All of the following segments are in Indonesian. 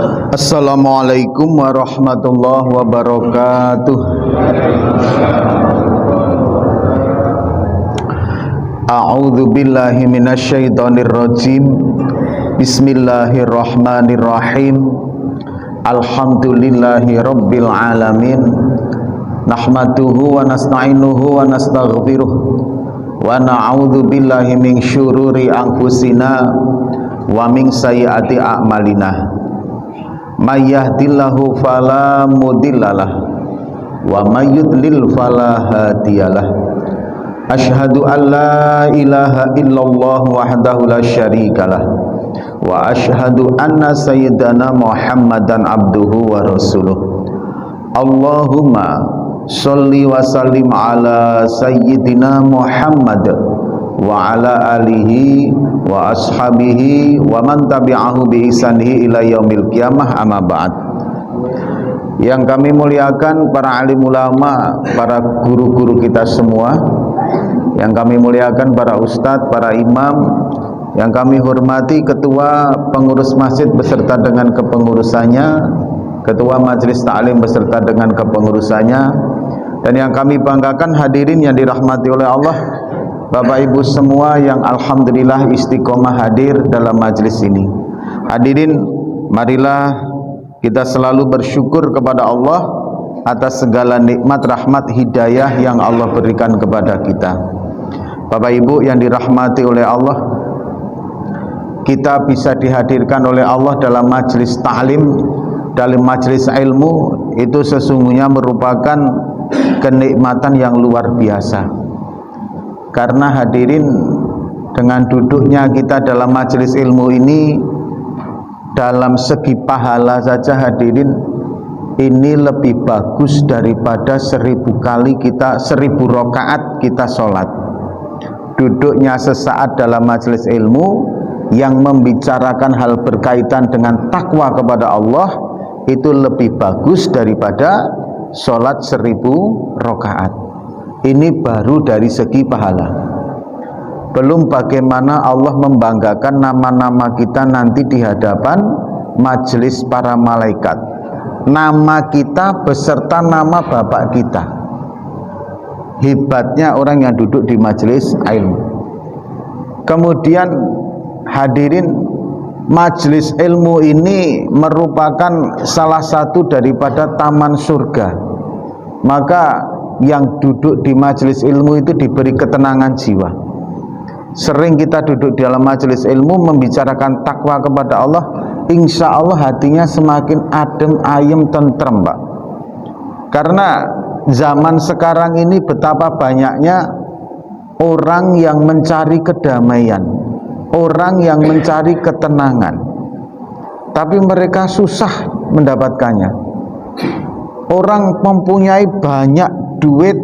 Assalamualaikum warahmatullahi wabarakatuh. A'udzu billahi minasyaitonir rajim. Bismillahirrahmanirrahim. Alhamdulillahi rabbil alamin. Nahmaduhu wa nasta'inuhu wa nastaghfiruh. Wa na'udzu billahi min syururi anfusina wa min sayyiati a'malina. May yahdihillahu fala mudhillalah wa may yudlil fala hadiyalah. Asyhadu an la ilaha illallah wahdahu la syarikalah wa asyhadu anna sayyidana Muhammadan abduhu wa rasuluh. Allahumma sholli wa sallim ala sayyidina Muhammad wa ala alihi wa ashabihi wa man tabi'ahu bi ihsanihi ila yaumil qiyamah, amma ba'd. Yang kami muliakan para alim ulama, para guru-guru kita semua, yang kami muliakan para ustadz, para imam, yang kami hormati ketua pengurus masjid beserta dengan kepengurusannya, ketua majelis ta'lim beserta dengan kepengurusannya, dan yang kami banggakan hadirin yang dirahmati oleh Allah, Bapak Ibu semua yang alhamdulillah istiqomah hadir dalam majelis ini. Hadirin, marilah kita selalu bersyukur kepada Allah atas segala nikmat, rahmat, hidayah yang Allah berikan kepada kita. Bapak Ibu yang dirahmati oleh Allah, kita bisa dihadirkan oleh Allah dalam majelis ta'lim, dalam majelis ilmu, itu sesungguhnya merupakan kenikmatan yang luar biasa. Karena hadirin, dengan duduknya kita dalam majelis ilmu ini, dalam segi pahala saja hadirin, ini lebih bagus daripada 1000 kali kita 1000 rakaat kita sholat. Duduknya sesaat dalam majelis ilmu yang membicarakan hal berkaitan dengan takwa kepada Allah, itu lebih bagus daripada sholat 1000 rakaat. Ini baru dari segi pahala. Belum bagaimana Allah membanggakan nama-nama kita nanti di hadapan majelis para malaikat. Nama kita beserta nama bapak kita. Hebatnya orang yang duduk di majelis ilmu. Kemudian hadirin, majelis ilmu ini merupakan salah satu daripada taman surga. Maka yang duduk di majelis ilmu itu diberi ketenangan jiwa. Sering kita duduk di dalam majelis ilmu membicarakan takwa kepada Allah, insya Allah hatinya semakin adem, ayem, tentrem, Pak. Karena zaman sekarang ini betapa banyaknya orang yang mencari kedamaian, orang yang mencari ketenangan, tapi mereka susah mendapatkannya. Orang mempunyai banyak duit,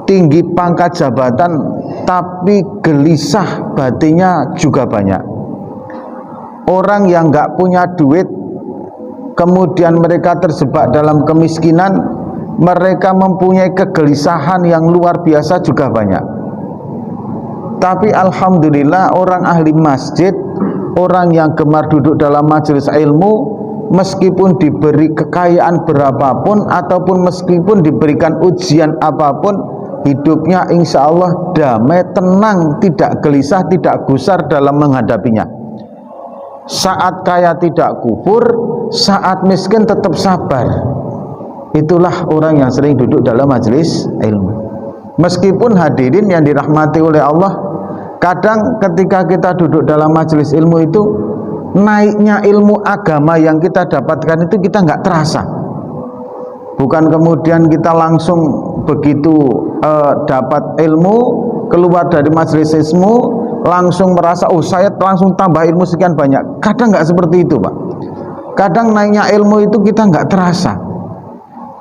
tinggi pangkat jabatan, tapi gelisah batinnya juga banyak. Orang yang nggak punya duit, kemudian mereka terjebak dalam kemiskinan, mereka mempunyai kegelisahan yang luar biasa juga banyak. Tapi alhamdulillah orang ahli masjid, orang yang gemar duduk dalam majelis ilmu, meskipun diberi kekayaan berapapun ataupun meskipun diberikan ujian apapun, hidupnya insya Allah damai, tenang, tidak gelisah, tidak gusar dalam menghadapinya. Saat kaya tidak kufur, saat miskin tetap sabar. Itulah orang yang sering duduk dalam majelis ilmu. Meskipun hadirin yang dirahmati oleh Allah, kadang ketika kita duduk dalam majelis ilmu itu, naiknya ilmu agama yang kita dapatkan itu kita nggak terasa. Bukan kemudian kita langsung begitu dapat ilmu, keluar dari majelis ilmu langsung merasa, oh saya langsung tambah ilmu sekian banyak. Kadang nggak seperti itu, Pak. Kadang naiknya ilmu itu kita nggak terasa.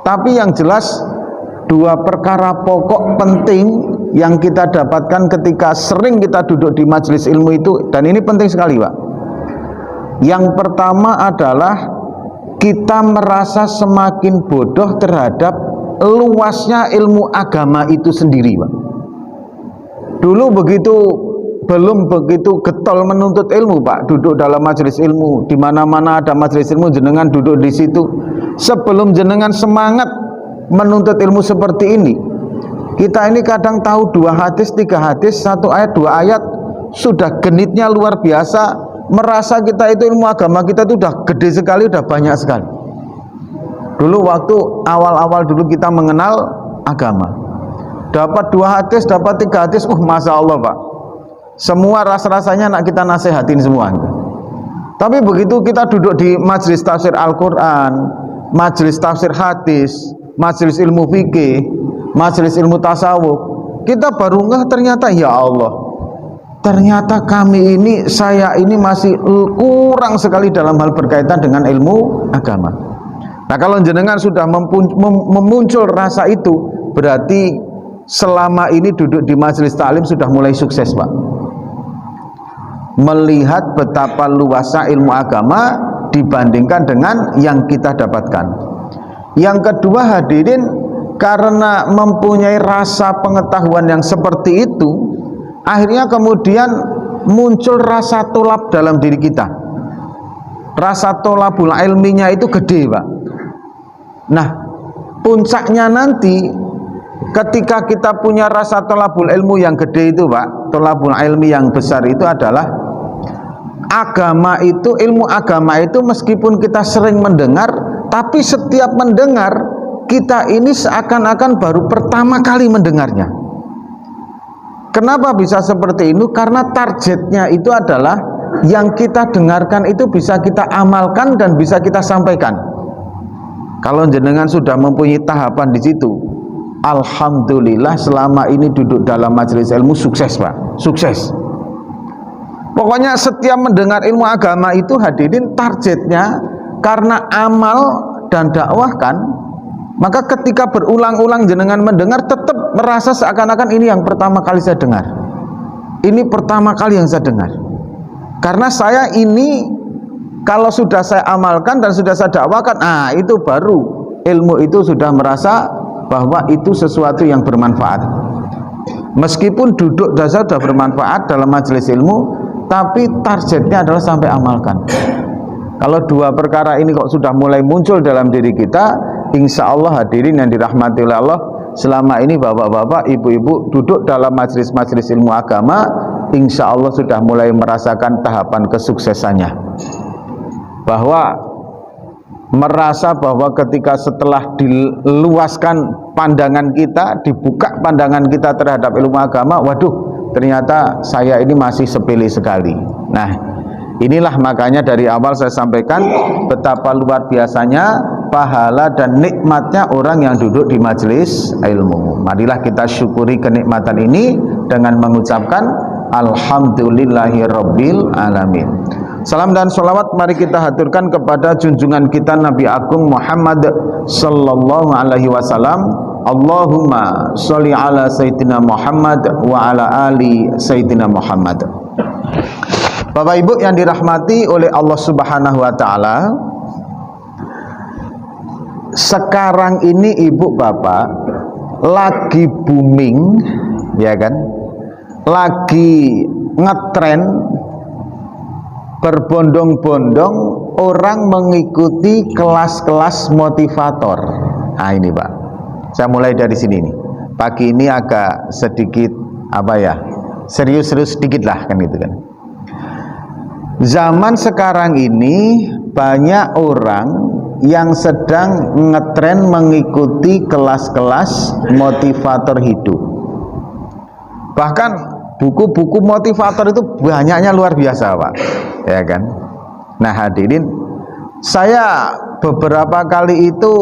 Tapi yang jelas, dua perkara pokok penting yang kita dapatkan ketika sering kita duduk di majelis ilmu itu, dan ini penting sekali, Pak. Yang pertama adalah kita merasa semakin bodoh terhadap luasnya ilmu agama itu sendiri, Pak. Dulu begitu belum begitu getol menuntut ilmu, Pak, duduk dalam majelis ilmu, di mana-mana ada majelis ilmu jenengan duduk di situ. Sebelum jenengan semangat menuntut ilmu seperti ini, kita ini kadang tahu 2 hadis, 3 hadis, 1 ayat, 2 ayat, sudah genitnya luar biasa, merasa kita itu ilmu agama kita itu udah gede sekali, udah banyak sekali. Dulu waktu awal-awal dulu kita mengenal agama, dapat 2 hadis, dapat 3 hadis, Masya Allah, Pak, semua rasanya nak kita nasihatin semua. Tapi begitu kita duduk di majelis tafsir Al-Quran, majelis tafsir hadis, majelis ilmu fikih, majelis ilmu tasawuf, kita baru ngeh ternyata, ya Allah, ternyata kami ini, saya ini masih kurang sekali dalam hal berkaitan dengan ilmu agama. Nah, kalau jenengan sudah memuncul rasa itu, berarti selama ini duduk di majelis taklim sudah mulai sukses, Pak. Melihat betapa luasnya ilmu agama dibandingkan dengan yang kita dapatkan. Yang kedua, hadirin, karena mempunyai rasa pengetahuan yang seperti itu, akhirnya kemudian muncul rasa tolab dalam diri kita. Rasa tolabul ilminya itu gede, Pak. Nah, puncaknya nanti ketika kita punya rasa tolabul ilmu yang gede itu, Pak, tolabul ilmi yang besar itu adalah agama itu, ilmu agama itu, meskipun kita sering mendengar, tapi setiap mendengar kita ini seakan-akan baru pertama kali mendengarnya. Kenapa bisa seperti itu? Karena targetnya itu adalah yang kita dengarkan itu bisa kita amalkan dan bisa kita sampaikan. Kalau jenengan sudah mempunyai tahapan di situ, alhamdulillah selama ini duduk dalam majelis ilmu sukses, Pak, sukses. Pokoknya setiap mendengar ilmu agama itu, hadirin, targetnya karena amal dan dakwahkan, maka ketika berulang-ulang jenengan mendengar tetap merasa seakan-akan ini yang pertama kali saya dengar, ini pertama kali yang saya dengar. Karena saya ini kalau sudah saya amalkan dan sudah saya dakwakan, itu baru ilmu itu sudah merasa bahwa itu sesuatu yang bermanfaat. Meskipun duduk dan sudah bermanfaat dalam majelis ilmu, tapi targetnya adalah sampai amalkan. Kalau 2 perkara ini kok sudah mulai muncul dalam diri kita, insya Allah, hadirin yang dirahmati oleh Allah, selama ini bapak-bapak, ibu-ibu duduk dalam majelis-majelis ilmu agama, insya Allah sudah mulai merasakan tahapan kesuksesannya. Bahwa merasa bahwa ketika setelah diluaskan pandangan kita, dibuka pandangan kita terhadap ilmu agama, waduh, ternyata saya ini masih sepele sekali. Nah, inilah makanya dari awal saya sampaikan betapa luar biasanya pahala dan nikmatnya orang yang duduk di majelis ilmu. Marilah kita syukuri kenikmatan ini dengan mengucapkan alhamdulillahirabbil alamin. Salam dan sholawat mari kita haturkan kepada junjungan kita Nabi Agung Muhammad sallallahu alaihi wasallam. Allahumma sholli ala Sayyidina Muhammad wa ala ali Sayyidina Muhammad. Bapak Ibu yang dirahmati oleh Allah Subhanahu wa taala, sekarang ini Ibu Bapak lagi booming, ya kan? Lagi ngetren, berbondong-bondong orang mengikuti kelas-kelas motivator. Nah, ini Pak, saya mulai dari sini nih. Pagi ini agak sedikit serius-serius sedikit lah kan gitu kan. Zaman sekarang ini banyak orang yang sedang ngetren mengikuti kelas-kelas motivator hidup. Bahkan buku-buku motivator itu banyaknya luar biasa, Pak, ya kan. Nah, hadirin, saya beberapa kali itu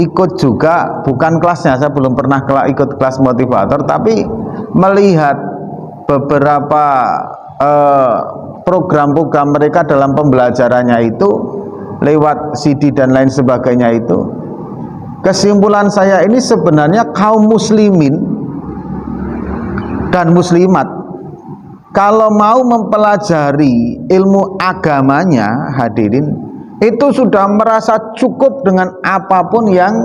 ikut juga, bukan kelasnya, saya belum pernah ikut kelas motivator, tapi melihat beberapa program-program mereka dalam pembelajarannya itu lewat CD dan lain sebagainya itu. Kesimpulan saya ini sebenarnya kaum muslimin dan muslimat kalau mau mempelajari ilmu agamanya, hadirin, itu sudah merasa cukup dengan apapun yang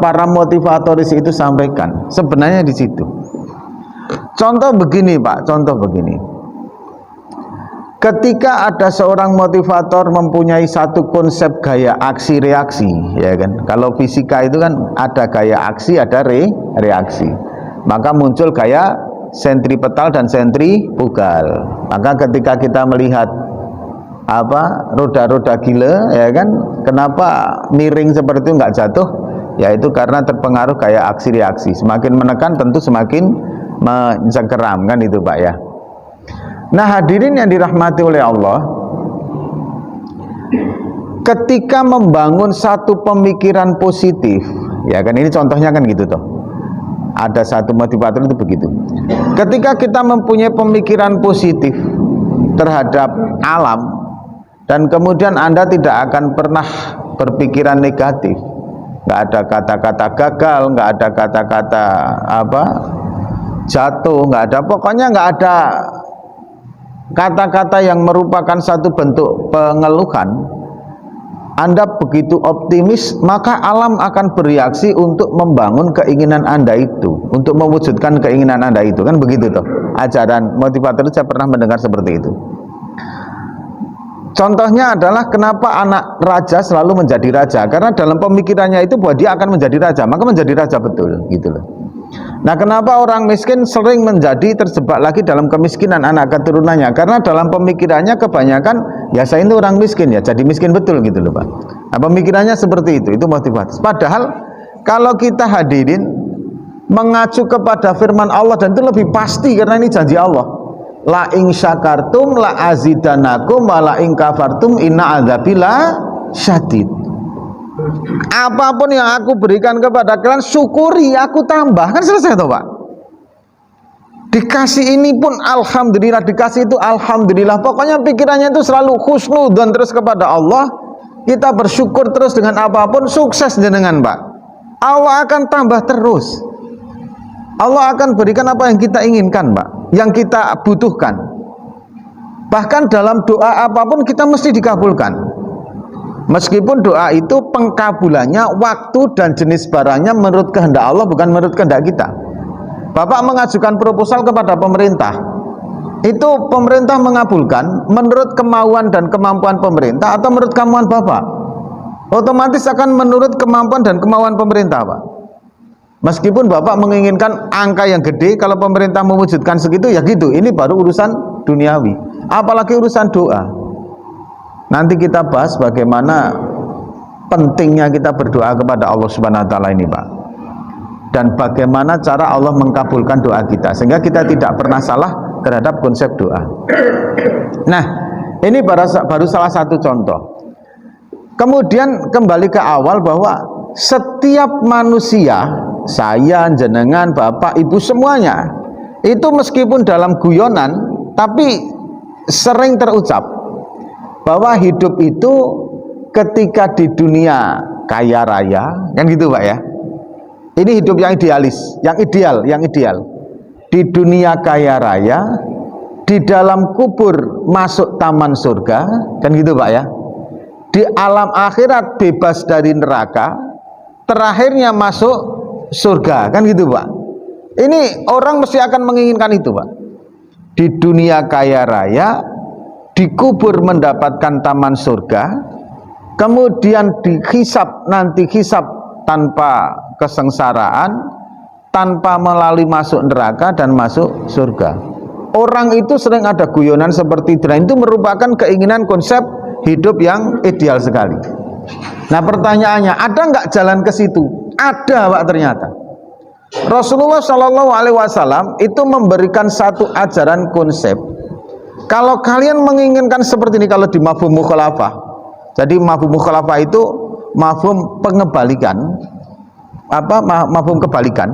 para motivatoris itu sampaikan. Sebenarnya di situ. Contoh begini Pak, contoh begini. Ketika ada seorang motivator mempunyai satu konsep gaya aksi reaksi, ya kan? Kalau fisika itu kan ada gaya aksi, ada reaksi. Maka muncul gaya sentripetal dan sentrifugal. Maka ketika kita melihat roda-roda gila, ya kan? Kenapa miring seperti itu nggak jatuh? Yaitu karena terpengaruh gaya aksi reaksi. Semakin menekan tentu semakin mencengkeram, kan itu Pak ya. Nah hadirin yang dirahmati oleh Allah, ketika membangun satu pemikiran positif, ya kan ini contohnya kan gitu toh. Ada satu motivator itu begitu. Ketika kita mempunyai pemikiran positif terhadap alam, dan kemudian Anda tidak akan pernah berpikiran negatif, nggak ada kata-kata gagal, nggak ada kata-kata jatuh, nggak ada, pokoknya nggak ada kata-kata yang merupakan satu bentuk pengeluhan. Anda begitu optimis, maka alam akan bereaksi untuk membangun keinginan Anda itu, untuk mewujudkan keinginan Anda itu, kan begitu toh. Ajaran motivator itu saya pernah mendengar seperti itu. Contohnya adalah kenapa anak raja selalu menjadi raja, karena dalam pemikirannya itu bahwa dia akan menjadi raja, maka menjadi raja betul, gitu loh. Nah kenapa orang miskin sering menjadi terjebak lagi dalam kemiskinan anak keturunannya? Karena dalam pemikirannya kebanyakan, ya saya ini orang miskin, ya jadi miskin betul gitu loh Pak. Nah pemikirannya seperti itu motivasi. Padahal kalau kita hadirin mengacu kepada firman Allah, dan itu lebih pasti karena ini janji Allah, la ing syakartum la azidanakum wa la ing kafartum inna adzabila syadid. Apapun yang aku berikan kepada kalian, syukuri, aku tambah, kan selesai toh Pak. Dikasih ini pun alhamdulillah, dikasih itu alhamdulillah. Pokoknya pikirannya itu selalu husnudzon terus kepada Allah. Kita bersyukur terus dengan apapun, sukses dengan Pak. Allah akan tambah terus. Allah akan berikan apa yang kita inginkan Pak, yang kita butuhkan. Bahkan dalam doa apapun kita mesti dikabulkan. Meskipun doa itu pengkabulannya, waktu dan jenis barangnya menurut kehendak Allah, bukan menurut kehendak kita. Bapak mengajukan proposal kepada pemerintah, itu pemerintah mengabulkan menurut kemauan dan kemampuan pemerintah atau menurut kemauan Bapak? Otomatis akan menurut kemampuan dan kemauan pemerintah Pak. Meskipun Bapak menginginkan angka yang gede, kalau pemerintah mewujudkan segitu ya gitu, ini baru urusan duniawi, apalagi urusan doa. Nanti kita bahas bagaimana pentingnya kita berdoa kepada Allah Subhanahu wa taala ini Pak, dan bagaimana cara Allah mengkabulkan doa kita sehingga kita tidak pernah salah terhadap konsep doa. Nah ini baru salah satu contoh. Kemudian kembali ke awal bahwa setiap manusia, saya, jenengan, bapak, ibu, semuanya itu meskipun dalam guyonan tapi sering terucap bahwa hidup itu ketika di dunia kaya raya, kan gitu Pak ya. Ini hidup yang idealis, yang ideal. Di dunia kaya raya, di dalam kubur masuk taman surga, kan gitu Pak ya. Di alam akhirat bebas dari neraka, terakhirnya masuk surga, kan gitu Pak. Ini orang mesti akan menginginkan itu Pak. Di dunia kaya raya, dikubur mendapatkan taman surga, kemudian dihisab, nanti hisab tanpa kesengsaraan, tanpa melalui masuk neraka dan masuk surga. Orang itu sering ada guyonan seperti itu, dan itu merupakan keinginan konsep hidup yang ideal sekali. Nah pertanyaannya, ada nggak jalan ke situ? Ada Pak, ternyata. Rasulullah SAW itu memberikan satu ajaran konsep. Kalau kalian menginginkan seperti ini, kalau di mafhum mukhalafah, jadi mafhum mukhalafah itu mafhum pengembalikan, mafhum kebalikan.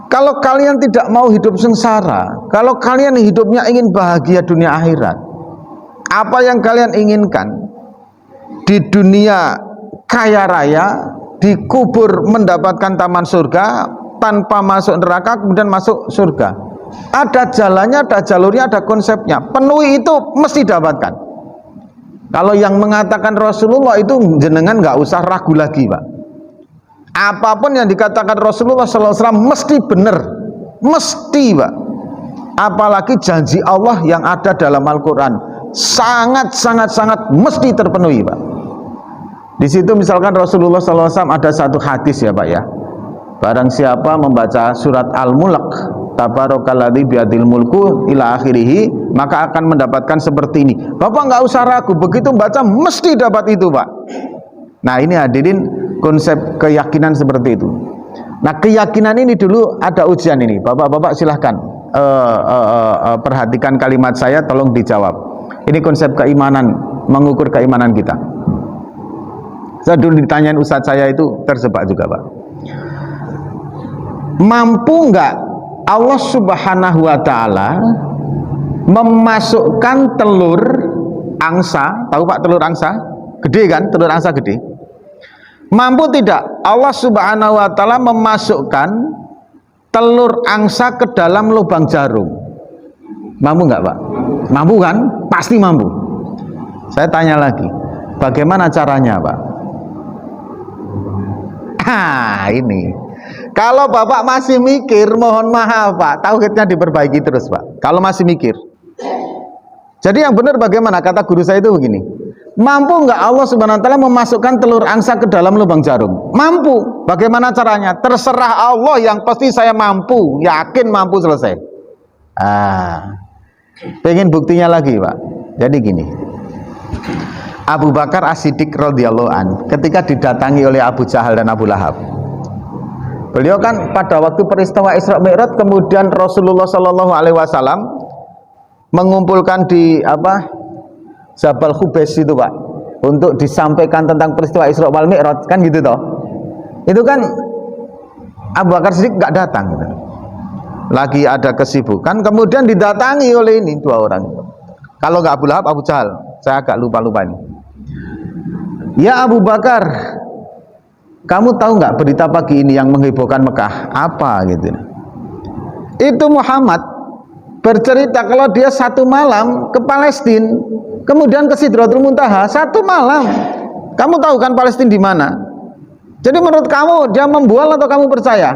Kalau kalian tidak mau hidup sengsara, kalau kalian hidupnya ingin bahagia dunia akhirat, apa yang kalian inginkan? Di dunia kaya raya, dikubur mendapatkan taman surga, tanpa masuk neraka, kemudian masuk surga. Ada jalannya, ada jalurnya, ada konsepnya. Penuhi itu mesti dapatkan. Kalau yang mengatakan Rasulullah itu jenengan nggak usah ragu lagi Pak. Apapun yang dikatakan Rasulullah SAW mesti benar. mesti Pak. Apalagi janji Allah yang ada dalam Al-Quran sangat mesti terpenuhi Pak. Di situ misalkan Rasulullah SAW ada satu hadis ya Pak ya, barang siapa membaca surat Al-Mulk, Tabarakalladzi biyadil mulku ila akhirih, maka akan mendapatkan seperti ini. Bapak nggak usah ragu, begitu baca mesti dapat itu Pak. Nah ini hadirin konsep keyakinan seperti itu. Nah keyakinan ini dulu ada ujian ini. Bapak-bapak silahkan perhatikan kalimat saya, tolong dijawab. Ini konsep keimanan, mengukur keimanan kita. Saya dulu ditanyain ustadz saya itu terjebak juga Pak. Mampu nggak Allah Subhanahu wa Ta'ala memasukkan telur angsa? Tahu Pak telur angsa? Gede kan? Telur angsa gede. Mampu tidak Allah Subhanahu wa Ta'ala memasukkan telur angsa ke dalam lubang jarum? Mampu nggak Pak? Mampu kan? Pasti mampu. Saya tanya lagi, bagaimana caranya Pak? Ini kalau Bapak masih mikir, mohon maaf Pak, tauhidnya diperbaiki terus Pak. Kalau masih mikir. Jadi yang benar bagaimana? Kata guru saya itu begini, mampu nggak Allah Subhanahu wa Ta'ala memasukkan telur angsa ke dalam lubang jarum? Mampu. Bagaimana caranya? Terserah Allah, yang pasti saya mampu, yakin mampu, selesai. Pengen buktinya lagi Pak. Jadi gini, Abu Bakar As-Siddiq radhiyallahu an ketika didatangi oleh Abu Jahal dan Abu Lahab, beliau kan pada waktu peristiwa Isra Mi'raj, kemudian Rasulullah Shallallahu Alaihi Wasallam mengumpulkan di Jabal Khubais itu Pak, untuk disampaikan tentang peristiwa Isra wal Mi'raj, kan gitu toh. Itu kan Abu Bakar Siddiq nggak datang gitu. Lagi ada kesibukan, kemudian didatangi oleh ini dua orang. Kalau nggak Abu Lahab, Abu Jahal, saya agak lupa ini. Ya Abu Bakar, kamu tahu nggak berita pagi ini yang menghebohkan Mekah? Apa gitu? Itu Muhammad bercerita kalau dia satu malam ke Palestina, kemudian ke Sidratul Muntaha satu malam. Kamu tahu kan Palestina di mana? Jadi menurut kamu dia membual atau kamu percaya?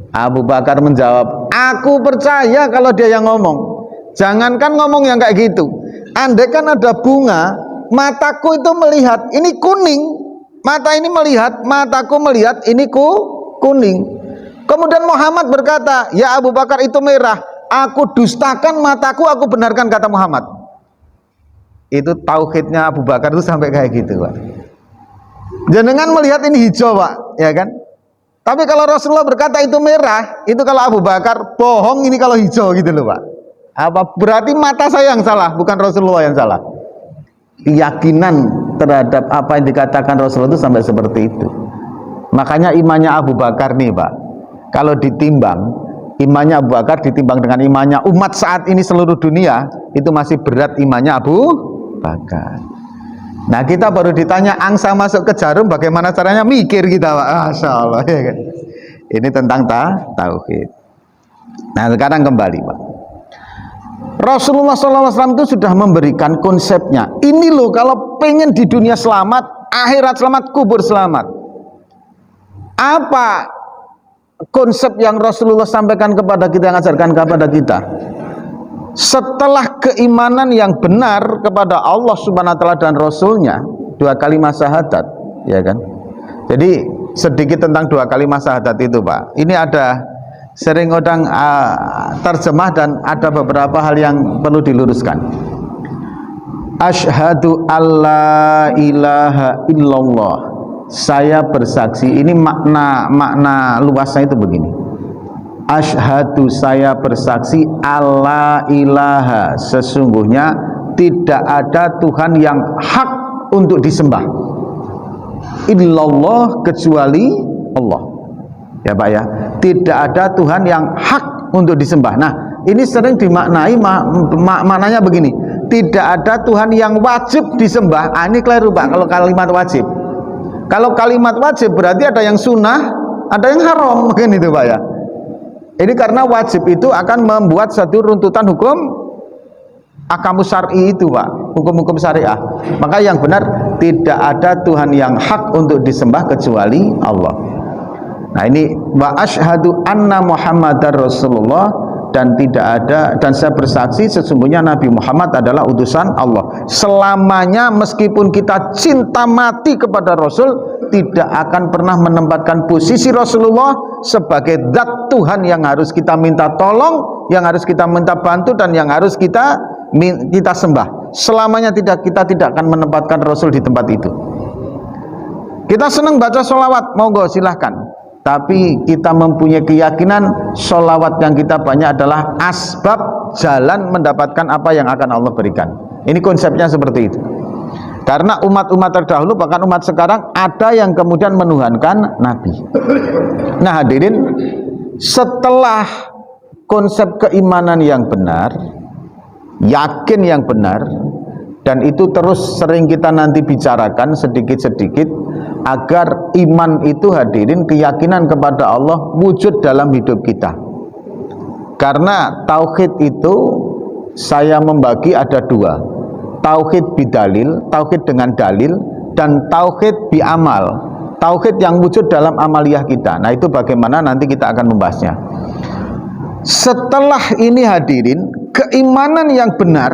Abu Bakar menjawab, aku percaya kalau dia yang ngomong. Jangankan ngomong yang kayak gitu, andai kan ada bunga, mataku itu melihat ini kuning, mata ini melihat, mataku melihat ini kuning. Kemudian Muhammad berkata, ya Abu Bakar itu merah, aku dustakan mataku, aku benarkan kata Muhammad. Itu tauhidnya Abu Bakar itu sampai kayak gitu Pak. Jenengan melihat ini hijau Pak, ya kan? Tapi kalau Rasulullah berkata itu merah, itu kalau Abu Bakar bohong, ini kalau hijau gitu loh Pak. Apa berarti mata saya yang salah, bukan Rasulullah yang salah? Keyakinan terhadap apa yang dikatakan Rasulullah itu sampai seperti itu. Makanya imannya Abu Bakar nih Pak, kalau ditimbang, imannya Abu Bakar ditimbang dengan imannya umat saat ini seluruh dunia, itu masih berat imannya Abu Bakar. Nah kita baru ditanya angsa masuk ke jarum, bagaimana caranya? Mikir kita Pak. Masya Allah ya kan? Ini tentang tauhid. Nah sekarang kembali Pak, Rasulullah SAW itu sudah memberikan konsepnya. Ini loh, kalau pengen di dunia selamat, akhirat selamat, kubur selamat. Apa konsep yang Rasulullah sampaikan kepada kita, yang ajarkan kepada kita? Setelah keimanan yang benar kepada Allah Subhanahu wa Ta'ala dan Rasulnya, dua kalimat syahadat, ya kan? Jadi sedikit tentang dua kalimat syahadat itu Pak. Ini ada sering orang terjemah dan ada beberapa hal yang perlu diluruskan. Asyhadu alla ilaha illallah, saya bersaksi. Ini makna luasnya itu begini. Asyhadu, saya bersaksi, alla ilaha, sesungguhnya tidak ada Tuhan yang hak untuk disembah, illallah, kecuali Allah. Ya Pak ya, tidak ada Tuhan yang hak untuk disembah. Nah ini sering dimaknai maknanya begini, tidak ada Tuhan yang wajib disembah. Ini keliru Pak kalau kalimat wajib. Kalau kalimat wajib berarti ada yang sunnah, ada yang haram, mungkin itu Pak ya. Ini karena wajib itu akan membuat satu runtutan hukum akamus syar'i itu Pak, hukum-hukum syariah. Maka yang benar, tidak ada Tuhan yang hak untuk disembah kecuali Allah. Nah ini wa asyhadu anna Muhammadar Rasulullah, dan tidak ada, dan saya bersaksi sesungguhnya Nabi Muhammad adalah utusan Allah. Selamanya meskipun kita cinta mati kepada Rasul, tidak akan pernah menempatkan posisi Rasulullah sebagai zat Tuhan yang harus kita minta tolong, yang harus kita minta bantu, dan yang harus kita sembah. Selamanya kita tidak akan menempatkan Rasul di tempat itu. Kita senang baca sholawat, monggo silahkan, tapi kita mempunyai keyakinan sholawat yang kita banyak adalah asbab jalan mendapatkan apa yang akan Allah berikan. Ini konsepnya seperti itu. Karena umat-umat terdahulu, bahkan umat sekarang, ada yang kemudian menuhankan Nabi. Nah hadirin, setelah konsep keimanan yang benar, yakin yang benar, dan itu terus sering kita nanti bicarakan sedikit-sedikit, agar iman itu hadirin, keyakinan kepada Allah wujud dalam hidup kita. Karena tauhid itu saya membagi ada dua, tauhid bidalil, tauhid dengan dalil, dan tauhid biamal, tauhid yang wujud dalam amaliyah kita. Nah itu bagaimana nanti kita akan membahasnya. Setelah ini hadirin, keimanan yang benar,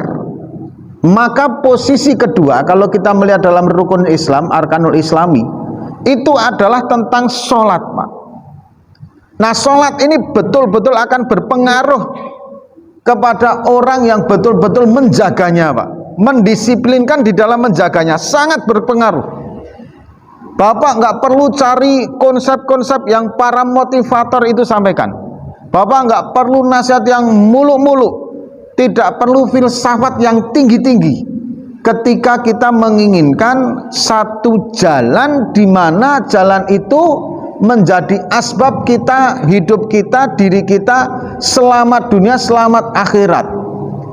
maka posisi kedua kalau kita melihat dalam rukun Islam, arkanul islami, itu adalah tentang sholat, Pak. Nah sholat ini betul-betul akan berpengaruh kepada orang yang betul-betul menjaganya, Pak, mendisiplinkan di dalam menjaganya, sangat berpengaruh. Bapak nggak perlu cari konsep-konsep yang para motivator itu sampaikan. Bapak nggak perlu nasihat yang muluk-muluk, tidak perlu filsafat yang tinggi-tinggi. Ketika kita menginginkan satu jalan di mana jalan itu menjadi asbab kita, hidup kita, diri kita selamat dunia, selamat akhirat,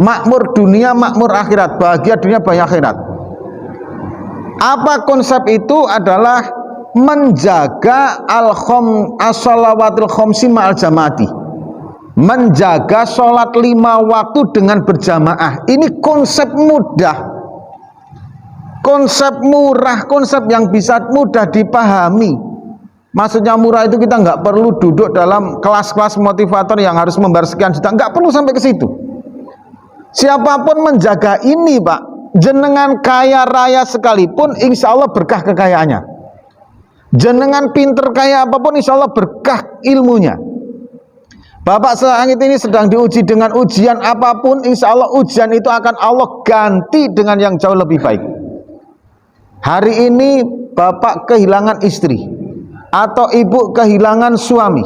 makmur dunia, makmur akhirat, bahagia dunia, bahagia akhirat. Apa konsep itu? Adalah menjaga as-shalawatil khamsi ma'al jamaati, menjaga sholat 5 waktu dengan berjamaah. Ini konsep mudah, konsep murah, konsep yang bisa mudah dipahami. Maksudnya murah itu kita nggak perlu duduk dalam kelas-kelas motivator yang harus membayar sekian juta, nggak perlu sampai ke situ. Siapapun menjaga ini, Pak, jenengan kaya raya sekalipun, insya Allah berkah kekayaannya. Jenengan pinter kaya apapun, insya Allah berkah ilmunya. Bapak selangit ini sedang diuji dengan ujian apapun, insya Allah ujian itu akan Allah ganti dengan yang jauh lebih baik. Hari ini bapak kehilangan istri, atau ibu kehilangan suami,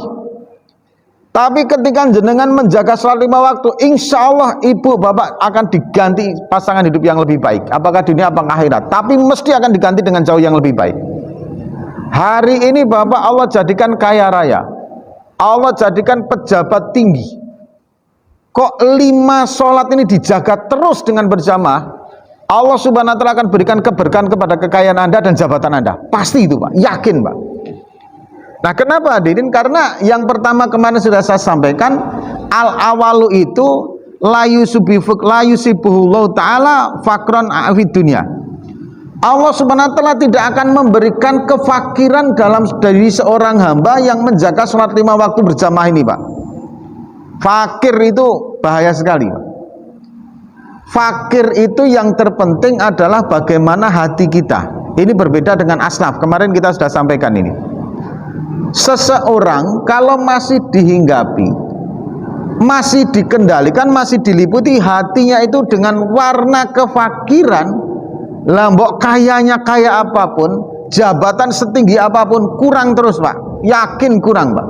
tapi ketika jenengan menjaga sholat 5 waktu, insya Allah ibu bapak akan diganti pasangan hidup yang lebih baik, apakah dunia apakah akhirat, tapi mesti akan diganti dengan jauh yang lebih baik. Hari ini bapak Allah jadikan kaya raya, Allah jadikan pejabat tinggi, kok 5 sholat ini dijaga terus dengan berjamaah, Allah subhanahu wa ta'ala akan berikan keberkahan kepada kekayaan Anda dan jabatan Anda. Pasti itu, Pak, yakin, Pak. Nah kenapa hadirin? Karena yang pertama kemarin sudah saya sampaikan, al-awalu itu la yusibuhullahu ta'ala fakron a'fid dunia. Allah subhanahu wa ta'ala tidak akan memberikan kefakiran dari seorang hamba yang menjaga sholat 5 waktu berjamaah ini, Pak. Fakir itu bahaya sekali, Pak. Fakir itu yang terpenting adalah bagaimana hati kita. Ini berbeda dengan asnaf, kemarin kita sudah sampaikan ini. Seseorang kalau masih dihinggapi, masih dikendalikan, masih diliputi hatinya itu dengan warna kefakiran, lambok kayanya kaya apapun, jabatan setinggi apapun, kurang terus, Pak. Yakin kurang, Pak.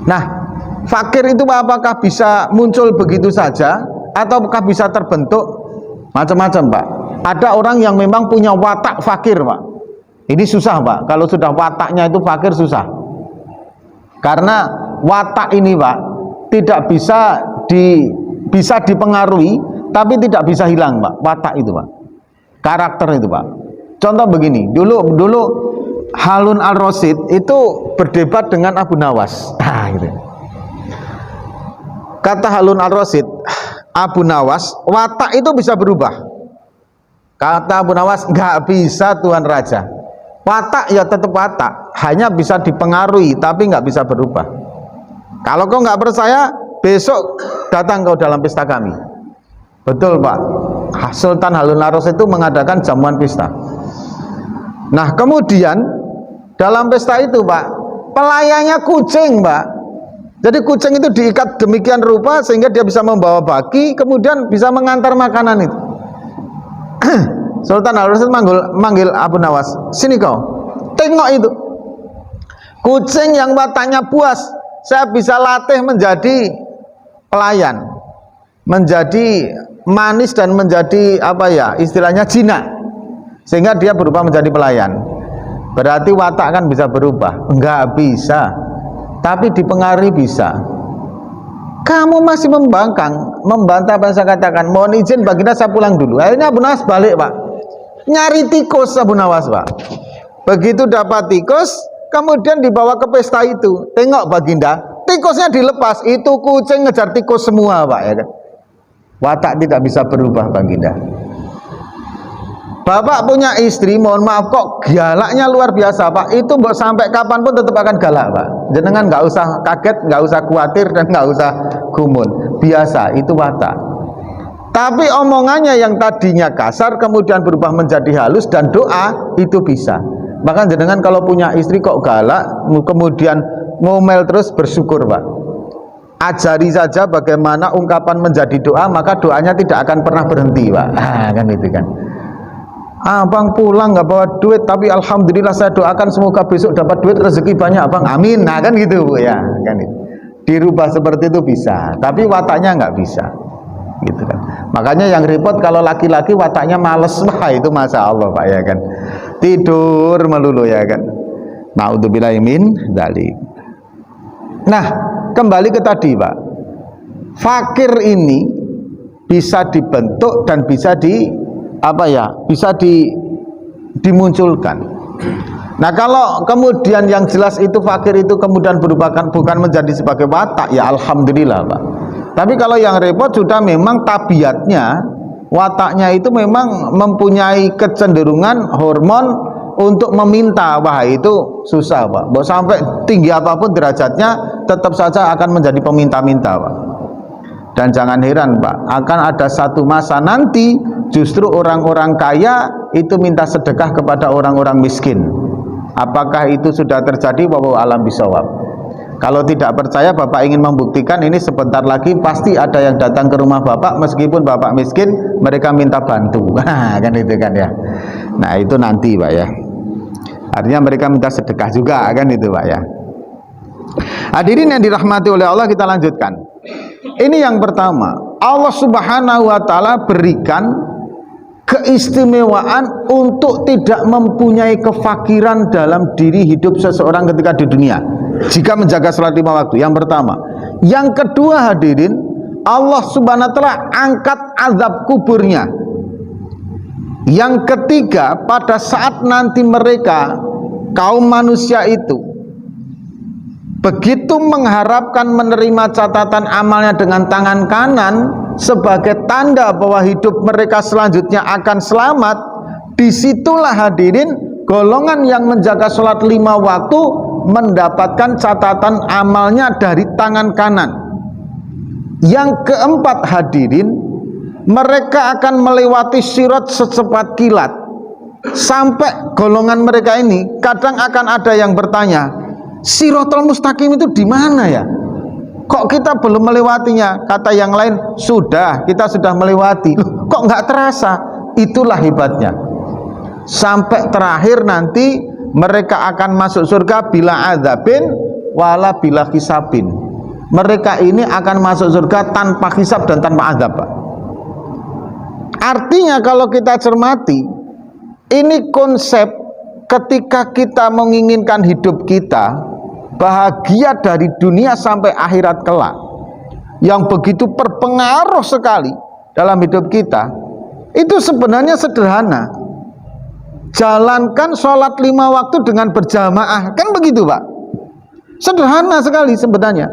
Nah, fakir itu apakah bisa muncul begitu saja, ataukah bisa terbentuk? Macam-macam, Pak. Ada orang yang memang punya watak fakir, Pak. Ini susah, Pak. Kalau sudah wataknya itu fakir, susah. Karena watak ini, Pak, tidak bisa dipengaruhi, tapi tidak bisa hilang, Pak. Watak itu, Pak. Karakter itu, Pak. Contoh begini, dulu Harun al-Rasyid itu berdebat dengan Abu Nawas. Gitu. Kata Harun al-Rasyid, Abu Nawas, watak itu bisa berubah. Kata Abu Nawas, nggak bisa Tuan Raja. Watak ya tetap watak, hanya bisa dipengaruhi tapi nggak bisa berubah. Kalau kau nggak percaya, besok datang kau dalam pesta kami. Betul Pak, Sultan Harun al-Rasyid itu mengadakan jamuan pesta. Nah kemudian dalam pesta itu Pak, pelayannya kucing Pak. Jadi kucing itu diikat demikian rupa sehingga dia bisa membawa baki, kemudian bisa mengantar makanan itu. Sultan Harun manggil Abu Nawas, sini kau, tengok itu kucing yang wataknya puas, saya bisa latih menjadi pelayan, menjadi manis dan menjadi apa ya istilahnya jinak, sehingga dia berubah menjadi pelayan. Berarti watak kan bisa berubah? Enggak bisa, tapi dipengaruhi bisa. Kamu masih membantah apa yang saya katakan. Mohon izin baginda saya pulang dulu. Akhirnya Abu Nawas balik Pak, nyari tikus Abu Nawas Pak. Begitu dapat tikus, kemudian dibawa ke pesta itu. Tengok baginda, tikusnya dilepas, itu kucing ngejar tikus semua Pak ya kan. Watak tidak bisa berubah baginda. Bapak punya istri, mohon maaf kok galaknya luar biasa Pak. Itu mbok sampai kapanpun tetap akan galak Pak. Jenengan nggak usah kaget, nggak usah khawatir dan nggak usah gumun. Biasa, itu watak. Tapi omongannya yang tadinya kasar kemudian berubah menjadi halus dan doa itu bisa. Bahkan jenengan kalau punya istri kok galak, kemudian ngomel terus, bersyukur Pak. Ajari saja bagaimana ungkapan menjadi doa, maka doanya tidak akan pernah berhenti Pak. Kan itu kan. Abang pulang nggak bawa duit, tapi alhamdulillah saya doakan semoga besok dapat duit, rezeki banyak Abang, amin. Nah kan gitu Bu ya, kan itu. Dirubah seperti itu bisa, tapi wataknya nggak bisa, gitu kan. Makanya yang repot kalau laki-laki wataknya males, wah itu masya Allah Pak ya kan, tidur melulu ya kan. Naudzubillahi min dzalik. Nah kembali ke tadi Pak, fakir ini bisa dibentuk dan bisa dimunculkan. Nah kalau kemudian yang jelas itu fakir itu kemudian bukan menjadi sebagai watak, ya alhamdulillah Pak. Tapi kalau yang repot sudah memang tabiatnya, wataknya itu memang mempunyai kecenderungan hormon untuk meminta, wah itu susah Pak. Mau sampai tinggi apapun derajatnya tetap saja akan menjadi peminta-minta Pak. Dan jangan heran Pak, akan ada satu masa nanti justru orang-orang kaya itu minta sedekah kepada orang-orang miskin. Apakah itu sudah terjadi? Wallahu alam bisawab. Kalau tidak percaya, Bapak ingin membuktikan ini sebentar lagi pasti ada yang datang ke rumah Bapak meskipun Bapak miskin, mereka minta bantu. Kan itu kan ya. Nah itu nanti Pak ya. Artinya mereka minta sedekah juga kan itu Pak ya. Hadirin yang dirahmati oleh Allah, kita lanjutkan. Ini yang pertama, Allah Subhanahu wa Ta'ala berikan keistimewaan untuk tidak mempunyai kefakiran dalam diri hidup seseorang ketika di dunia jika menjaga salat 5 waktu. Yang pertama. Yang kedua hadirin, Allah Subhanahu wa Ta'ala angkat azab kuburnya. Yang ketiga, pada saat nanti mereka kaum manusia itu begitu mengharapkan menerima catatan amalnya dengan tangan kanan sebagai tanda bahwa hidup mereka selanjutnya akan selamat, disitulah hadirin golongan yang menjaga sholat 5 waktu mendapatkan catatan amalnya dari tangan kanan. Yang keempat hadirin, mereka akan melewati sirat secepat kilat. Sampai golongan mereka ini kadang akan ada yang bertanya, Siratal Mustaqim itu di mana ya? Kok kita belum melewatinya? Kata yang lain, kita sudah melewati. Loh, kok nggak terasa? Itulah hebatnya. Sampai terakhir nanti mereka akan masuk surga bila adzabin wala bila hisabin. Mereka ini akan masuk surga tanpa hisab dan tanpa azab. Artinya kalau kita cermati, ini konsep ketika kita menginginkan hidup kita bahagia dari dunia sampai akhirat kelak, yang begitu berpengaruh sekali dalam hidup kita, itu sebenarnya sederhana. Jalankan sholat 5 waktu dengan berjamaah, kan begitu Pak, sederhana sekali sebenarnya.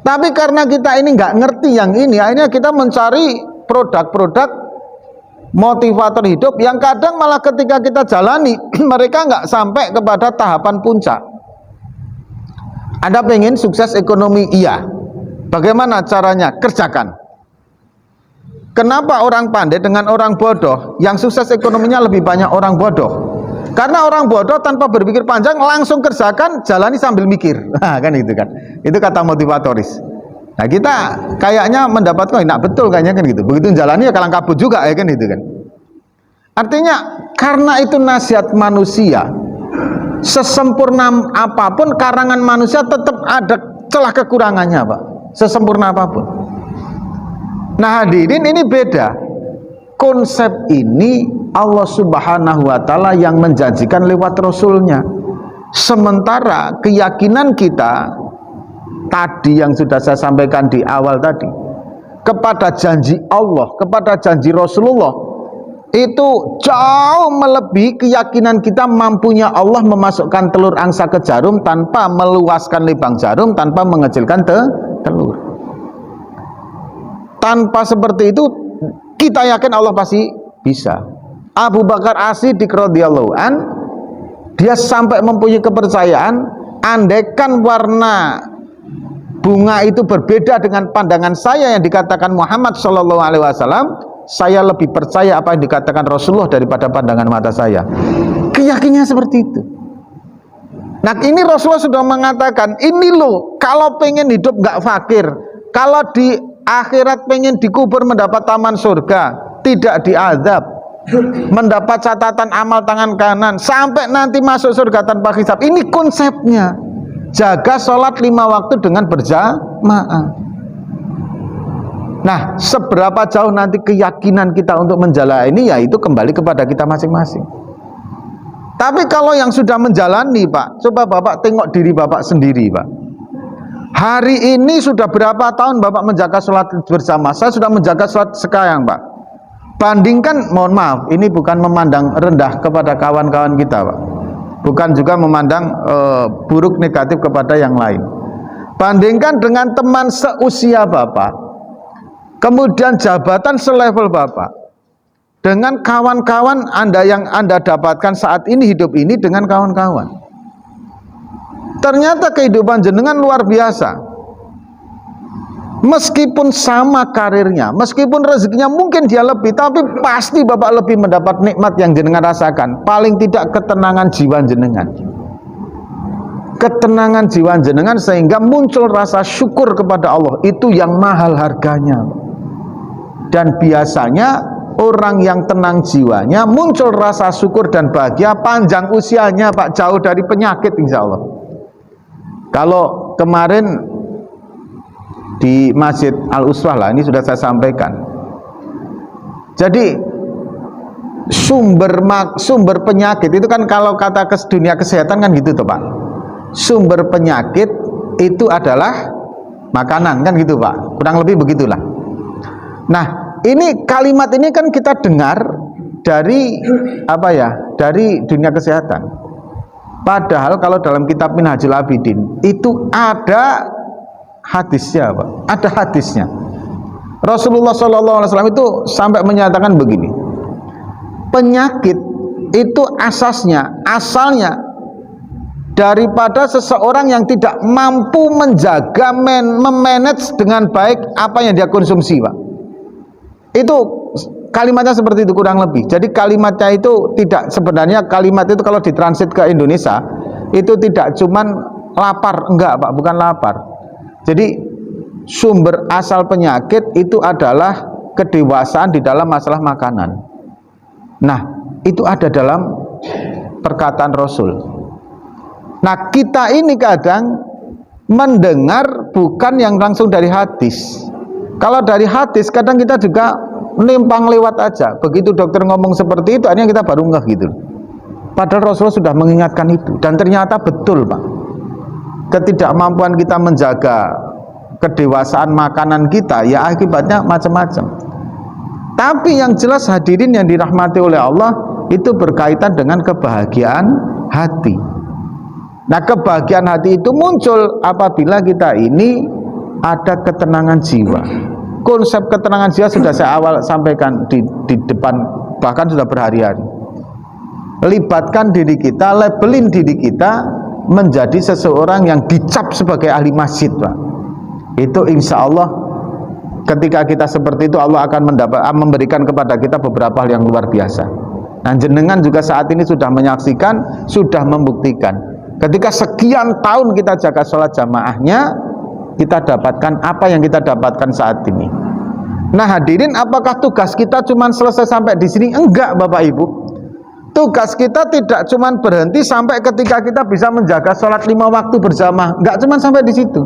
Tapi karena kita ini nggak ngerti yang ini, akhirnya kita mencari produk-produk motivator hidup yang kadang malah ketika kita jalani mereka nggak sampai kepada tahapan puncak. Anda pengen sukses ekonomi? Iya. Bagaimana caranya? Kerjakan. Kenapa orang pandai dengan orang bodoh yang sukses ekonominya lebih banyak orang bodoh? Karena orang bodoh tanpa berpikir panjang langsung kerjakan, jalani sambil mikir. Nah, kan itu kan. Itu kata motivatoris. Nah, kita kayaknya mendapatkan enak betul kayaknya kan gitu. Begitu jalani ya kalang kabut juga ya kan itu kan. Artinya karena itu nasihat manusia, sesempurna apapun karangan manusia tetap ada celah kekurangannya, Pak. Sesempurna apapun. Nah, hadirin, ini beda. Konsep ini Allah Subhanahu wa Ta'ala yang menjanjikan lewat Rasulnya. Sementara keyakinan kita tadi yang sudah saya sampaikan di awal tadi, kepada janji Allah, kepada janji Rasulullah, itu jauh melebihi keyakinan kita mampunya Allah memasukkan telur angsa ke jarum tanpa meluaskan lubang jarum, tanpa mengecilkan telur. Tanpa seperti itu kita yakin Allah pasti bisa. Abu Bakar As-Siddiq radhiyallahu an, dia sampai mempunyai kepercayaan, andaikan warna bunga itu berbeda dengan pandangan saya yang dikatakan Muhammad Shallallahu Alaihi Wasallam, saya lebih percaya apa yang dikatakan Rasulullah daripada pandangan mata saya. Keyakinannya seperti itu. Nah, ini Rasulullah sudah mengatakan, ini loh, kalau pengen hidup nggak fakir, kalau di akhirat pengen dikubur mendapat taman surga, tidak diazab, mendapat catatan amal tangan kanan, sampai nanti masuk surga tanpa hisab. Ini konsepnya. Jaga sholat 5 waktu dengan berjamaah. Nah, seberapa jauh nanti keyakinan kita untuk menjalani ini, ya itu kembali kepada kita masing-masing. Tapi kalau yang sudah menjalani, Pak, coba Bapak tengok diri Bapak sendiri, Pak. Hari ini sudah berapa tahun Bapak menjaga sholat bersama? Saya sudah menjaga sholat sekarang, Pak. Bandingkan, mohon maaf, ini bukan memandang rendah kepada kawan-kawan kita, Pak. Bukan juga memandang buruk negatif kepada yang lain. Bandingkan dengan teman seusia Bapak, kemudian jabatan selevel Bapak, dengan kawan-kawan Anda yang Anda dapatkan saat ini, hidup ini dengan kawan-kawan. Ternyata kehidupan jenengan luar biasa. Meskipun sama karirnya, meskipun rezekinya mungkin dia lebih, tapi pasti Bapak lebih mendapat nikmat yang jenengan rasakan. Paling tidak ketenangan jiwa jenengan. Ketenangan jiwa jenengan sehingga muncul rasa syukur kepada Allah. Itu yang mahal harganya. Dan biasanya orang yang tenang jiwanya, muncul rasa syukur dan bahagia, panjang usianya, Pak, jauh dari penyakit insya Allah. Kalau kemarin di Masjid Al-Uswah lah, ini sudah saya sampaikan. Jadi sumber penyakit itu kan, kalau kata dunia kesehatan kan gitu tuh, Pak. Sumber penyakit itu adalah makanan kan gitu, Pak. Kurang lebih begitulah. Nah, ini kalimat ini kan kita dengar dari apa ya? Dari dunia kesehatan. Padahal kalau dalam kitab Minhajul Abidin itu ada hadisnya, Pak. Ada hadisnya. Rasulullah SAW itu sampai menyatakan begini, penyakit itu asalnya daripada seseorang yang tidak mampu menjaga, memanage dengan baik apa yang dia konsumsi, Pak. Itu kalimatnya seperti itu kurang lebih. Jadi kalimatnya itu tidak, sebenarnya kalimat itu kalau ditransit ke Indonesia itu tidak cuman lapar, enggak, Pak, bukan lapar. Jadi sumber asal penyakit itu adalah kedewasaan di dalam masalah makanan. Nah, itu ada dalam perkataan Rasul. Nah, kita ini kadang mendengar bukan yang langsung dari hadis. Kalau dari hadis kadang kita juga menimpang lewat aja. Begitu dokter ngomong seperti itu, akhirnya kita baru ngeh gitu. Padahal Rasulullah sudah mengingatkan itu. Dan ternyata betul, Pak. Ketidakmampuan kita menjaga kedewasaan makanan kita, ya akibatnya macam-macam. Tapi yang jelas hadirin yang dirahmati oleh Allah, itu berkaitan dengan kebahagiaan hati. Nah, kebahagiaan hati itu muncul apabila kita ini ada ketenangan jiwa. Konsep ketenangan jiwa sudah saya awal sampaikan di depan bahkan sudah berhari-hari. Libatkan diri kita, labelin diri kita menjadi seseorang yang dicap sebagai ahli masjid, Pak. Itu insya Allah ketika kita seperti itu, Allah akan memberikan kepada kita beberapa hal yang luar biasa. Nah, jenengan juga saat ini sudah menyaksikan, sudah membuktikan. Ketika sekian tahun kita jaga sholat jamaahnya, kita dapatkan apa yang kita dapatkan saat ini. Nah hadirin, apakah tugas kita cuma selesai sampai di sini? Enggak, Bapak Ibu. Tugas kita tidak cuma berhenti sampai ketika kita bisa menjaga sholat 5 waktu berjamaah. Enggak cuma sampai di situ.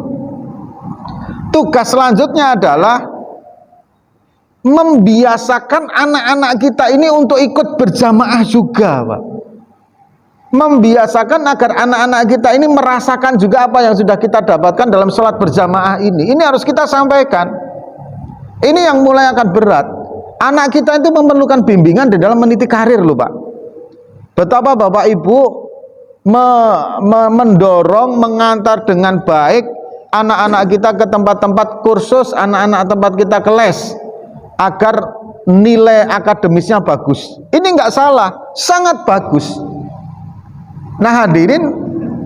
Tugas selanjutnya adalah membiasakan anak-anak kita ini untuk ikut berjamaah juga, Pak. Membiasakan agar anak-anak kita ini merasakan juga apa yang sudah kita dapatkan dalam sholat berjamaah ini. Ini harus kita sampaikan. Ini yang mulai akan berat. Anak kita itu memerlukan bimbingan di dalam meniti karir loh, Pak. Betapa Bapak Ibu mendorong, mengantar dengan baik anak-anak kita ke tempat-tempat kursus, anak-anak tempat kita ke les, agar nilai akademisnya bagus. Ini nggak salah, sangat bagus. Nah hadirin,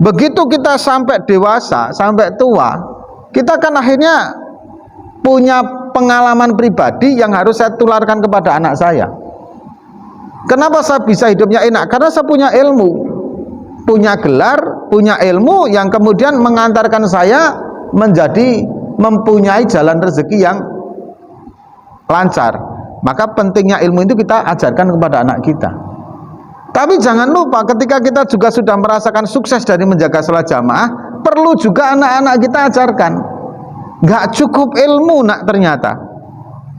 begitu kita sampai dewasa, sampai tua, kita kan akhirnya punya pengalaman pribadi yang harus saya tularkan kepada anak saya. Kenapa saya bisa hidupnya enak? Karena saya punya ilmu, punya gelar, punya ilmu yang kemudian mengantarkan saya menjadi mempunyai jalan rezeki yang lancar. Maka pentingnya ilmu itu kita ajarkan kepada anak kita. Tapi jangan lupa ketika kita juga sudah merasakan sukses dari menjaga sholat jamaah, perlu juga anak-anak kita ajarkan. Gak cukup ilmu nak, ternyata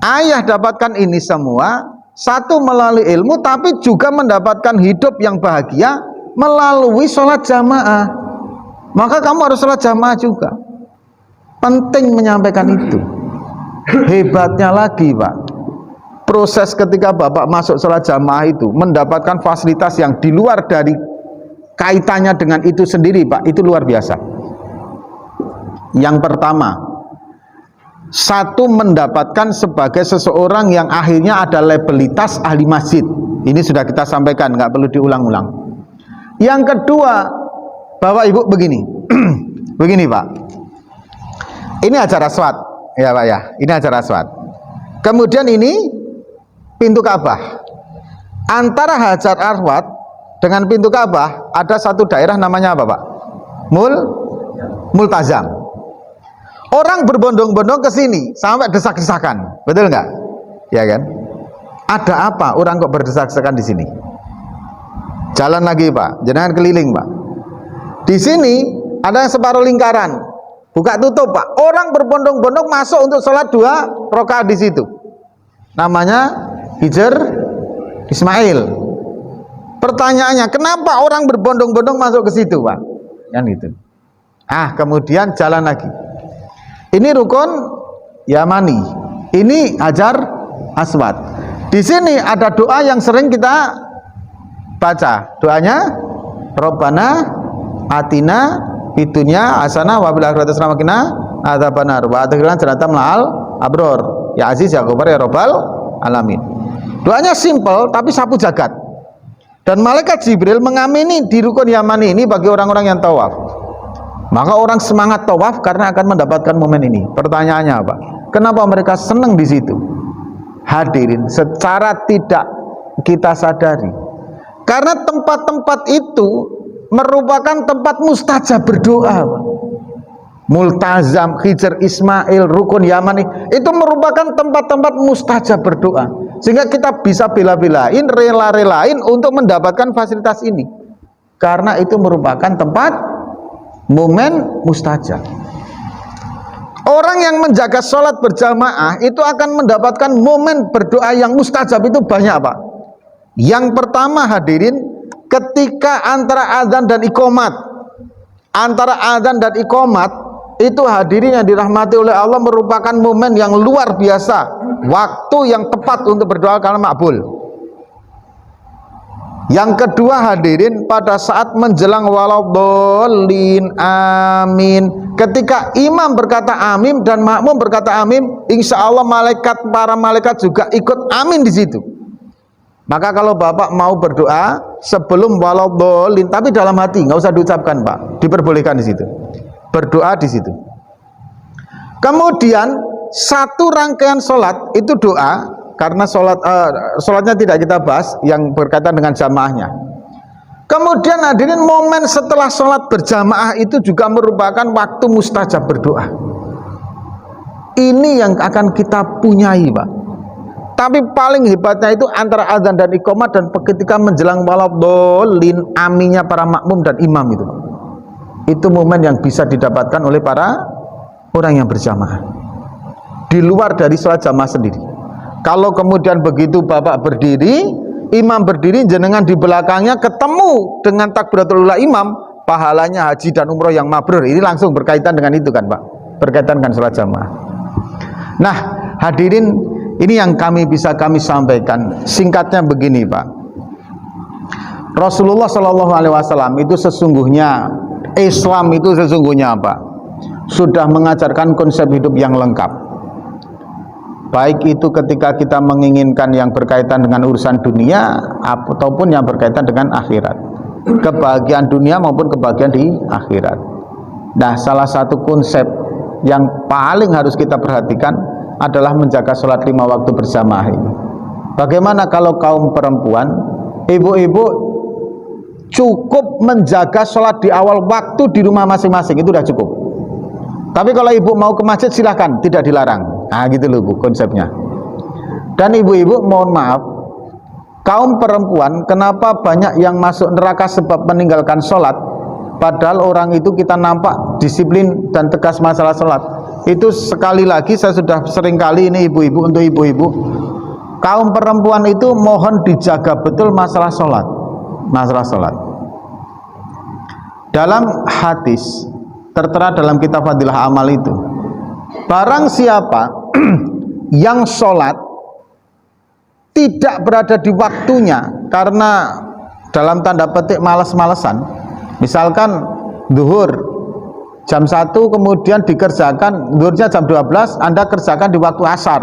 ayah dapatkan ini semua, satu melalui ilmu, tapi juga mendapatkan hidup yang bahagia melalui sholat jamaah. Maka kamu harus sholat jamaah juga. Penting menyampaikan itu. Hebatnya lagi, Pak, proses ketika Bapak masuk sholat jamaah itu mendapatkan fasilitas yang di luar dari kaitannya dengan itu sendiri, Pak, itu luar biasa. Yang pertama, satu, mendapatkan sebagai seseorang yang akhirnya ada labelitas ahli masjid. Ini sudah kita sampaikan, nggak perlu diulang-ulang. Yang kedua, Bapak Ibu begini, begini Pak, ini acara SWAT ya Pak ya, ini acara SWAT. Kemudian ini pintu Ka'bah. Antara Hajar Aswad dengan pintu Ka'bah ada satu daerah namanya apa Pak? Multazam. Orang berbondong-bondong ke sini sampai desak-desakan, betul nggak? Ya kan? Ada apa orang kok berdesak-desakan di sini? Jalan lagi Pak, jangan keliling Pak. Di sini ada separuh lingkaran, buka tutup Pak. Orang berbondong-bondong masuk untuk sholat 2 rakaat di situ. Namanya Hajar Ismail. Pertanyaannya, kenapa orang berbondong-bondong masuk ke situ Pak? Kan itu. Kemudian jalan lagi. Ini rukun Yamani, ini Hajar Aswad. Di sini ada doa yang sering kita baca. Doanya Rabbana Atina Bidunya Hasanah wa bil akhirati hasanah wa qina adzabannar wa adkhilna jannatan ma'al abror. Ya Aziz ya Ghaffar ya Rabbal alamin. Doanya simple tapi sapu jagat. Dan malaikat Jibril mengamini di rukun Yamani ini bagi orang-orang yang tawaf. Maka orang semangat tawaf karena akan mendapatkan momen ini. Pertanyaannya apa? Kenapa mereka senang di situ? Hadirin, secara tidak kita sadari, karena tempat-tempat itu merupakan tempat mustajab berdoa. Multazam, Hajar Ismail, rukun Yamani itu merupakan tempat-tempat mustajab berdoa. Sehingga kita bisa bela-belain, rela-relain untuk mendapatkan fasilitas ini. Karena itu merupakan tempat momen mustajab. Orang yang menjaga sholat berjamaah itu akan mendapatkan momen berdoa yang mustajab itu banyak Pak. Yang pertama hadirin, ketika antara azan dan iqomat, itu hadirin yang dirahmati oleh Allah merupakan momen yang luar biasa, waktu yang tepat untuk berdoa karena makbul. Yang kedua hadirin, pada saat menjelang waladhdallin amin, ketika imam berkata amin dan makmum berkata amin, insya Allah para malaikat juga ikut amin di situ. Maka kalau Bapak mau berdoa sebelum waladhdallin, tapi dalam hati, nggak usah diucapkan Pak, diperbolehkan di situ. Berdoa di situ. Kemudian satu rangkaian sholat itu doa, karena sholatnya tidak kita bahas yang berkaitan dengan jamaahnya. Kemudian hadirin, momen setelah sholat berjamaah itu juga merupakan waktu mustajab berdoa. Ini yang akan kita punyai Pak. Tapi paling hebatnya itu antara azan dan iqamah dan ketika menjelang waladhdallin, aminnya para makmum dan imam itu. Itu momen yang bisa didapatkan oleh para orang yang berjamaah. Di luar dari sholat jamaah sendiri. Kalau kemudian begitu Bapak berdiri, imam berdiri, jenengan di belakangnya ketemu dengan takbiratul ula imam, pahalanya haji dan umroh yang mabrur. Ini langsung berkaitan dengan itu kan Pak, berkaitan dengan sholat jamaah. Nah hadirin, ini yang bisa kami sampaikan. Singkatnya begini Pak, Rasulullah SAW itu sesungguhnya, Islam itu sesungguhnya Pak, sudah mengajarkan konsep hidup yang lengkap. Baik itu ketika kita menginginkan yang berkaitan dengan urusan dunia ataupun yang berkaitan dengan akhirat, kebahagiaan dunia maupun kebahagiaan di akhirat. Nah salah satu konsep yang paling harus kita perhatikan adalah menjaga sholat 5 waktu berjamaah ini. Bagaimana kalau kaum perempuan, ibu-ibu cukup menjaga sholat di awal waktu di rumah masing-masing, itu sudah cukup. Tapi kalau ibu mau ke masjid silahkan, tidak dilarang. Nah gitu loh Bu konsepnya. Dan ibu-ibu mohon maaf, kaum perempuan kenapa banyak yang masuk neraka sebab meninggalkan sholat, padahal orang itu kita nampak disiplin dan tegas masalah sholat. Itu sekali lagi saya sudah sering kali ini ibu-ibu, untuk ibu-ibu, kaum perempuan itu mohon dijaga betul masalah sholat. Masalah sholat dalam hadis tertera dalam kitab Fadilah Amal itu, barang siapa yang sholat tidak berada di waktunya karena dalam tanda petik malas-malesan, misalkan zuhur jam 1 kemudian dikerjakan, zuhurnya jam 12, Anda kerjakan di waktu asar,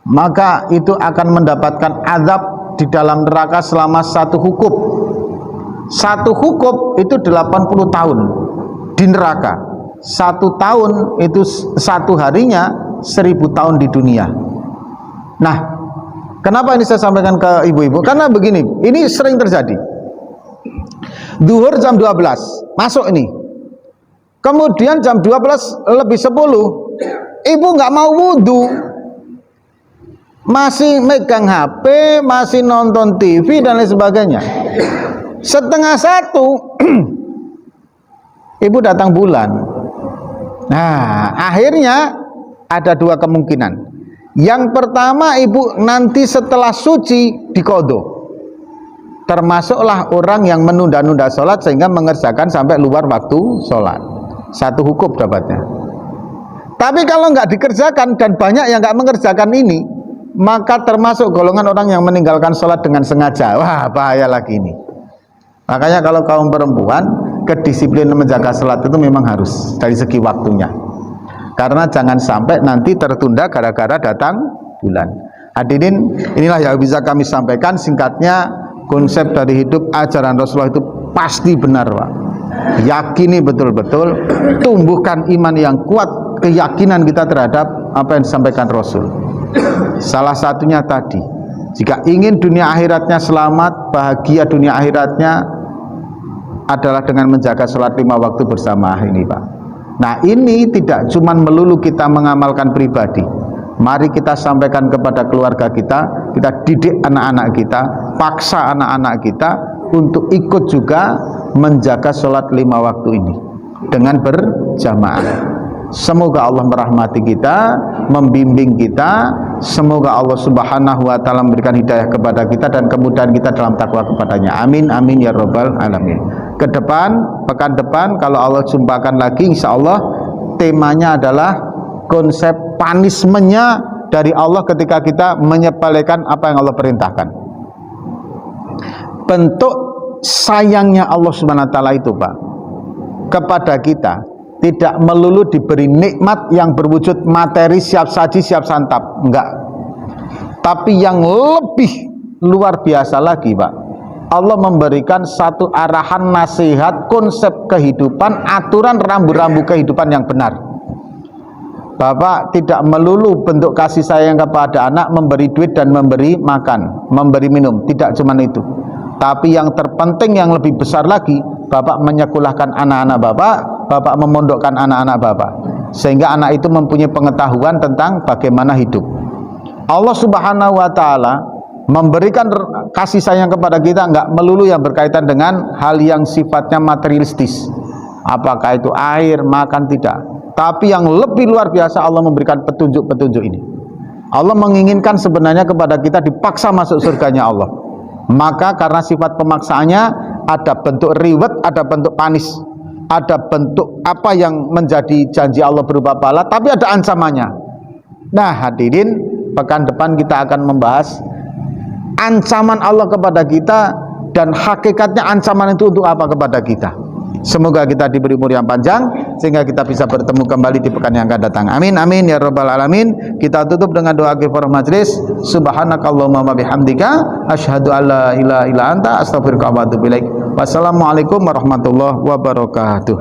maka itu akan mendapatkan azab di dalam neraka selama 1 hukub. 1 hukub itu 80 tahun di neraka. 1 tahun itu 1 harinya 1000 tahun di dunia. Nah, kenapa ini saya sampaikan ke ibu-ibu? Karena begini, ini sering terjadi. Zuhur jam 12 masuk ini, kemudian jam 12 lebih 10 ibu nggak mau wudhu, masih megang HP, masih nonton TV dan lain sebagainya. Setengah 1 ibu datang bulan. Nah akhirnya ada 2 kemungkinan. Yang pertama, ibu nanti setelah suci diqodho, termasuklah orang yang menunda-nunda sholat sehingga mengerjakan sampai luar waktu sholat. 1 hukum dapatnya. Tapi kalau nggak dikerjakan dan banyak yang nggak mengerjakan ini, maka termasuk golongan orang yang meninggalkan sholat dengan sengaja. Wah bahaya lagi ini. Makanya kalau kaum perempuan, kedisiplinan menjaga sholat itu memang harus dari segi waktunya, karena jangan sampai nanti tertunda gara-gara datang bulan. Hadirin, inilah yang bisa kami sampaikan. Singkatnya, konsep dari hidup ajaran Rasulullah itu pasti benar Pak. Yakini betul-betul, tumbuhkan iman yang kuat, keyakinan kita terhadap apa yang disampaikan Rasul. Salah satunya tadi, jika ingin dunia akhiratnya selamat, bahagia dunia akhiratnya adalah dengan menjaga sholat 5 waktu berjamaah ini Pak. Nah ini tidak cuma melulu kita mengamalkan pribadi, mari kita sampaikan kepada keluarga kita didik anak-anak kita, paksa anak-anak kita untuk ikut juga menjaga sholat 5 waktu ini dengan berjamaah. Semoga Allah merahmati kita, membimbing kita. Semoga Allah Subhanahu wa ta'ala memberikan hidayah kepada kita dan kemudahan kita dalam takwa kepadanya. Amin amin ya rabbal alamin. Ke depan, pekan depan kalau Allah jumpakan lagi, insya Allah temanya adalah konsep punishment-nya dari Allah ketika kita menyepelekan apa yang Allah perintahkan. Bentuk sayangnya Allah Subhanahu wa ta'ala itu Pak kepada kita tidak melulu diberi nikmat yang berwujud materi siap saji siap santap, enggak, tapi yang lebih luar biasa lagi, Pak. Allah memberikan satu arahan, nasihat, konsep kehidupan, aturan rambu-rambu kehidupan yang benar. Bapak tidak melulu bentuk kasih sayang kepada anak memberi duit dan memberi makan, memberi minum, tidak cuma itu. Tapi yang terpenting, yang lebih besar lagi, Bapak menyekolahkan anak-anak Bapak memondokkan anak-anak Bapak, sehingga anak itu mempunyai pengetahuan tentang bagaimana hidup. Allah Subhanahu wa Ta'ala memberikan kasih sayang kepada kita enggak melulu yang berkaitan dengan hal yang sifatnya materialistis, apakah itu air, makan, tidak. Tapi yang lebih luar biasa, Allah memberikan petunjuk-petunjuk ini. Allah menginginkan sebenarnya kepada kita dipaksa masuk surganya Allah. Maka karena sifat pemaksaannya, ada bentuk reward, ada bentuk panis, ada bentuk apa yang menjadi janji Allah berupa pahala, tapi ada ancamannya. Nah hadirin, pekan depan kita akan membahas ancaman Allah kepada kita dan hakikatnya ancaman itu untuk apa kepada kita. Semoga kita diberi umur yang panjang sehingga kita bisa bertemu kembali di pekan yang akan datang. Amin amin ya rabbal alamin. Kita tutup dengan doa kifaratul majlis. Subhanakallahumma wa bihamdika asyhadu an la ilaha illa anta astaghfiruka wa atubu ilaik. Wassalamualaikum warahmatullahi wabarakatuh.